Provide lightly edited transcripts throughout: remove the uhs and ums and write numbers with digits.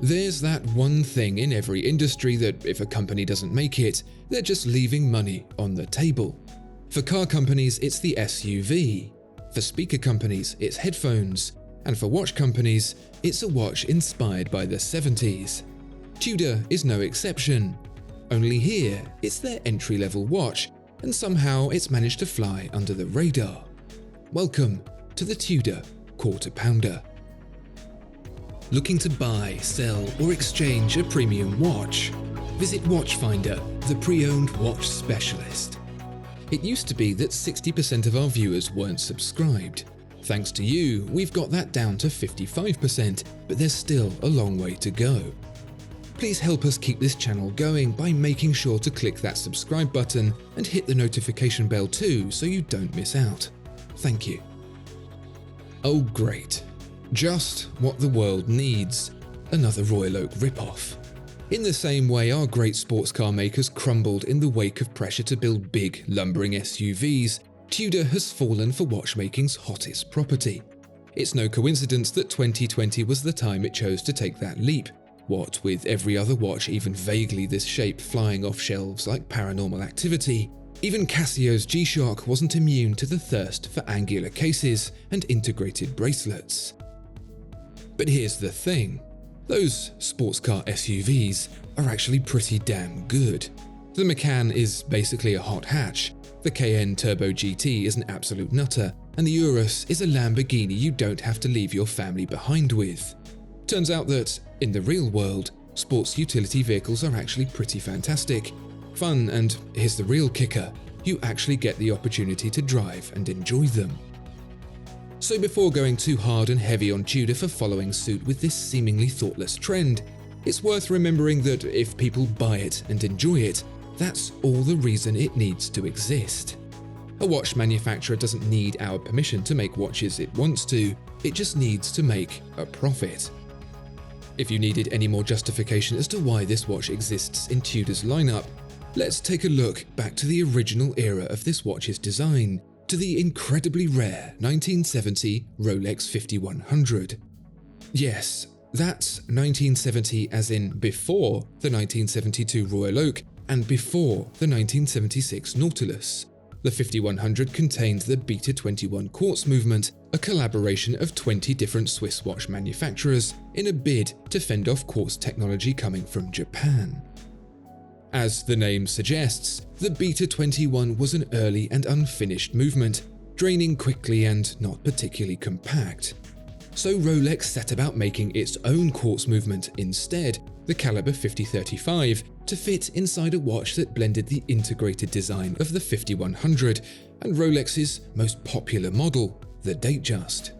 There's that one thing in every industry that if a company doesn't make it, they're just leaving money on the table. For car companies, it's the SUV. For speaker companies, it's headphones. And for watch companies, it's a watch inspired by the 70s. Tudor is no exception. Only here, it's their entry-level watch, and somehow it's managed to fly under the radar. Welcome to the Tudor Quarter Pounder. Looking to buy, sell, or exchange a premium watch? Visit Watchfinder, the pre-owned watch specialist. It used to be that 60% of our viewers weren't subscribed. Thanks to you, we've got that down to 55%, but there's still a long way to go. Please help us keep this channel going by making sure to click that subscribe button and hit the notification bell too so you don't miss out. Thank you. Oh great. Just what the world needs. Another Royal Oak ripoff. In the same way our great sports car makers crumbled in the wake of pressure to build big, lumbering SUVs, Tudor has fallen for watchmaking's hottest property. It's no coincidence that 2020 was the time it chose to take that leap. What with every other watch even vaguely this shape flying off shelves like Paranormal Activity, even Casio's G-Shock wasn't immune to the thirst for angular cases and integrated bracelets. But here's the thing, those sports car SUVs are actually pretty damn good. The Macan is basically a hot hatch, the Cayenne Turbo GT is an absolute nutter, and the Urus is a Lamborghini you don't have to leave your family behind with. Turns out that, in the real world, sports utility vehicles are actually pretty fantastic, fun, and here's the real kicker, you actually get the opportunity to drive and enjoy them. So before going too hard and heavy on Tudor for following suit with this seemingly thoughtless trend, it's worth remembering that if people buy it and enjoy it, that's all the reason it needs to exist. A watch manufacturer doesn't need our permission to make watches it wants to, it just needs to make a profit. If you needed any more justification as to why this watch exists in Tudor's lineup, let's take a look back to the original era of this watch's design, to the incredibly rare 1970 Rolex 5100. Yes, that's 1970 as in before the 1972 Royal Oak and before the 1976 Nautilus. The 5100 contained the Beta 21 quartz movement, a collaboration of 20 different Swiss watch manufacturers in a bid to fend off quartz technology coming from Japan. As the name suggests, the Beta 21 was an early and unfinished movement, draining quickly and not particularly compact. So Rolex set about making its own quartz movement instead, the caliber 5035, to fit inside a watch that blended the integrated design of the 5100 and Rolex's most popular model, the Datejust.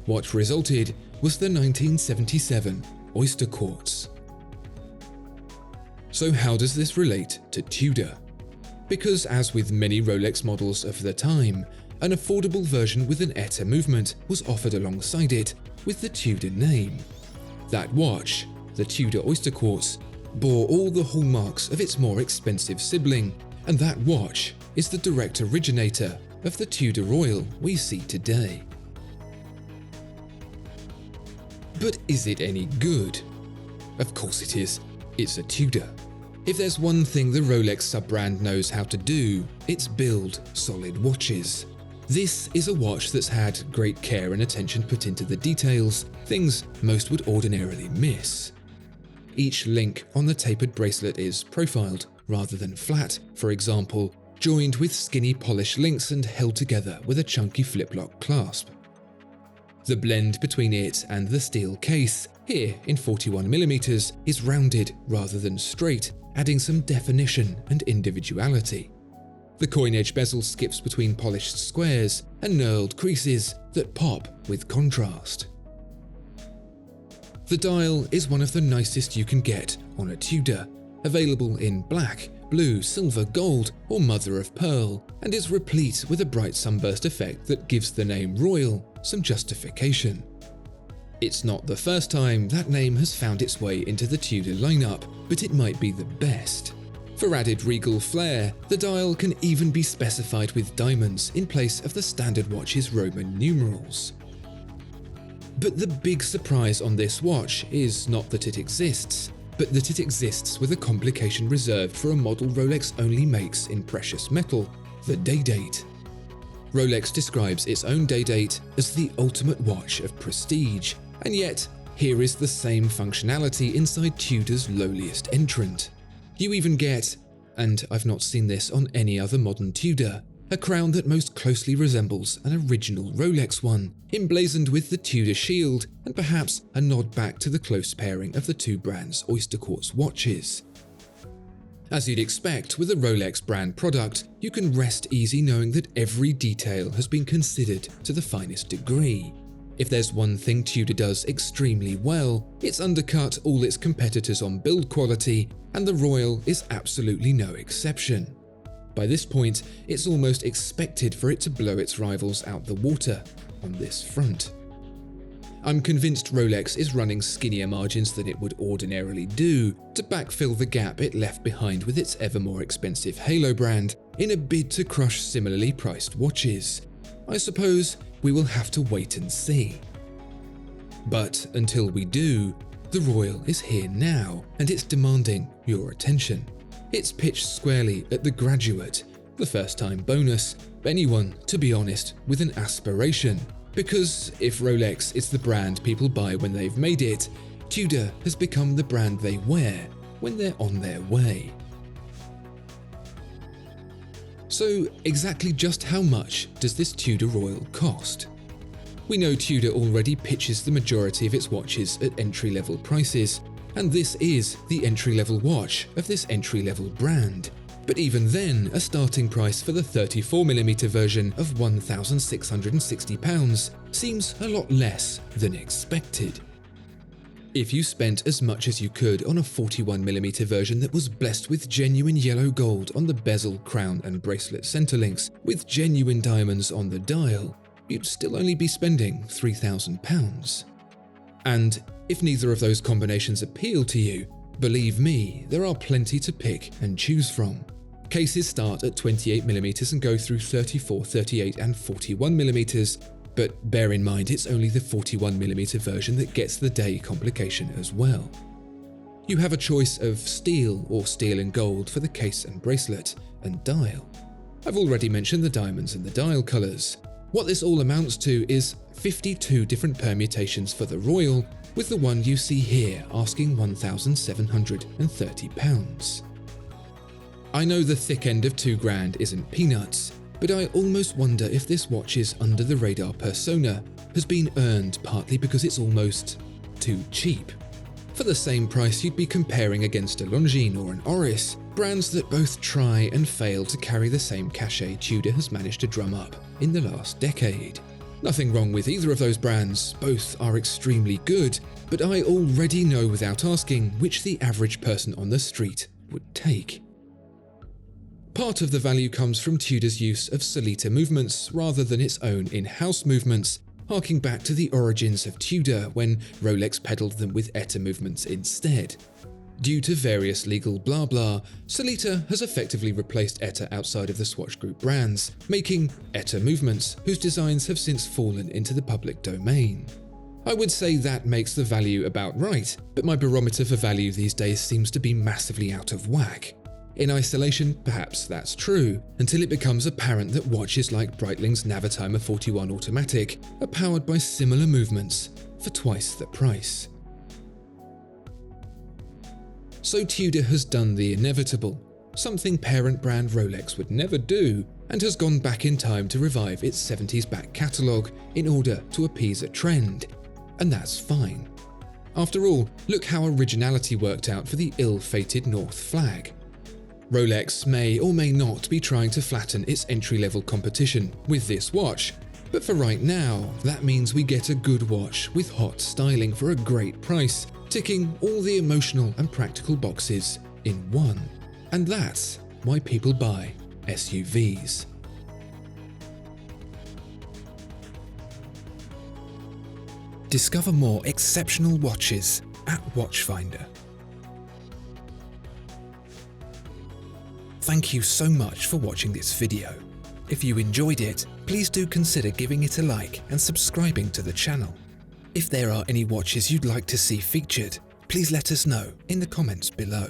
What resulted was the 1977 Oyster Quartz. So how does this relate to Tudor? Because as with many Rolex models of the time, an affordable version with an ETA movement was offered alongside it with the Tudor name. That watch, the Tudor Oyster Quartz, bore all the hallmarks of its more expensive sibling, and that watch is the direct originator of the Tudor Royal we see today. But is it any good? Of course it is. It's a Tudor. If there's one thing the Rolex sub-brand knows how to do, it's build solid watches. This is a watch that's had great care and attention put into the details, things most would ordinarily miss. Each link on the tapered bracelet is profiled, rather than flat, for example, joined with skinny polished links and held together with a chunky flip-lock clasp. The blend between it and the steel case, here in 41mm, is rounded rather than straight, adding some definition and individuality. The coin edge bezel skips between polished squares and knurled creases that pop with contrast. The dial is one of the nicest you can get on a Tudor, available in black, blue, silver, gold, or mother of pearl, and is replete with a bright sunburst effect that gives the name Royal some justification. It's not the first time that name has found its way into the Tudor lineup, but it might be the best. For added regal flair, the dial can even be specified with diamonds in place of the standard watch's Roman numerals. But the big surprise on this watch is not that it exists, but that it exists with a complication reserved for a model Rolex only makes in precious metal, the day date. Rolex describes its own day date as the ultimate watch of prestige, and yet here is the same functionality inside Tudor's lowliest entrant. You even get, and I've not seen this on any other modern Tudor, a crown that most closely resembles an original Rolex one, emblazoned with the Tudor shield and perhaps a nod back to the close pairing of the two brands' oyster quartz watches. As you'd expect with a Rolex brand product, you can rest easy knowing that every detail has been considered to the finest degree. If there's one thing Tudor does extremely well, it's undercut all its competitors on build quality, and the Royal is absolutely no exception. By this point, it's almost expected for it to blow its rivals out the water on this front. I'm convinced Rolex is running skinnier margins than it would ordinarily do to backfill the gap it left behind with its ever more expensive Halo brand in a bid to crush similarly priced watches. I suppose we will have to wait and see. But until we do, the Royal is here now, and it's demanding your attention. It's pitched squarely at the graduate, the first-time bonus, anyone, to be honest, with an aspiration. Because if Rolex is the brand people buy when they've made it, Tudor has become the brand they wear when they're on their way. So exactly just how much does this Tudor Royal cost? We know Tudor already pitches the majority of its watches at entry-level prices, and this is the entry-level watch of this entry-level brand. But even then, a starting price for the 34mm version of £1,660 seems a lot less than expected. If you spent as much as you could on a 41mm version that was blessed with genuine yellow gold on the bezel, crown and bracelet centerlinks, with genuine diamonds on the dial, you'd still only be spending £3,000. And if neither of those combinations appeal to you, believe me, there are plenty to pick and choose from. Cases start at 28mm and go through 34, 38 and 41mm, but bear in mind it's only the 41mm version that gets the day complication as well. You have a choice of steel or steel and gold for the case and bracelet and dial. I've already mentioned the diamonds and the dial colours. What this all amounts to is 52 different permutations for the Royal, with the one you see here asking £1,730. I know the thick end of £2,000 isn't peanuts, but I almost wonder if this watch's under-the-radar persona has been earned partly because it's almost too cheap. For the same price, you'd be comparing against a Longines or an Oris, brands that both try and fail to carry the same cachet Tudor has managed to drum up in the last decade. Nothing wrong with either of those brands, both are extremely good, but I already know without asking which the average person on the street would take. Part of the value comes from Tudor's use of Solita movements rather than its own in-house movements, harking back to the origins of Tudor when Rolex peddled them with ETA movements instead. Due to various legal blah blah, Solita has effectively replaced ETA outside of the Swatch Group brands, making ETA movements whose designs have since fallen into the public domain. I would say that makes the value about right, but my barometer for value these days seems to be massively out of whack. In isolation, perhaps that's true, until it becomes apparent that watches like Breitling's Navitimer 41 Automatic are powered by similar movements for twice the price. So Tudor has done the inevitable, something parent brand Rolex would never do, and has gone back in time to revive its 70s back catalogue in order to appease a trend. And that's fine. After all, look how originality worked out for the ill-fated North flag. Rolex may or may not be trying to flatten its entry-level competition with this watch, but for right now, that means we get a good watch with hot styling for a great price, ticking all the emotional and practical boxes in one. And that's why people buy SUVs. Discover more exceptional watches at Watchfinder. Thank you so much for watching this video. If you enjoyed it, please do consider giving it a like and subscribing to the channel. If there are any watches you'd like to see featured, please let us know in the comments below.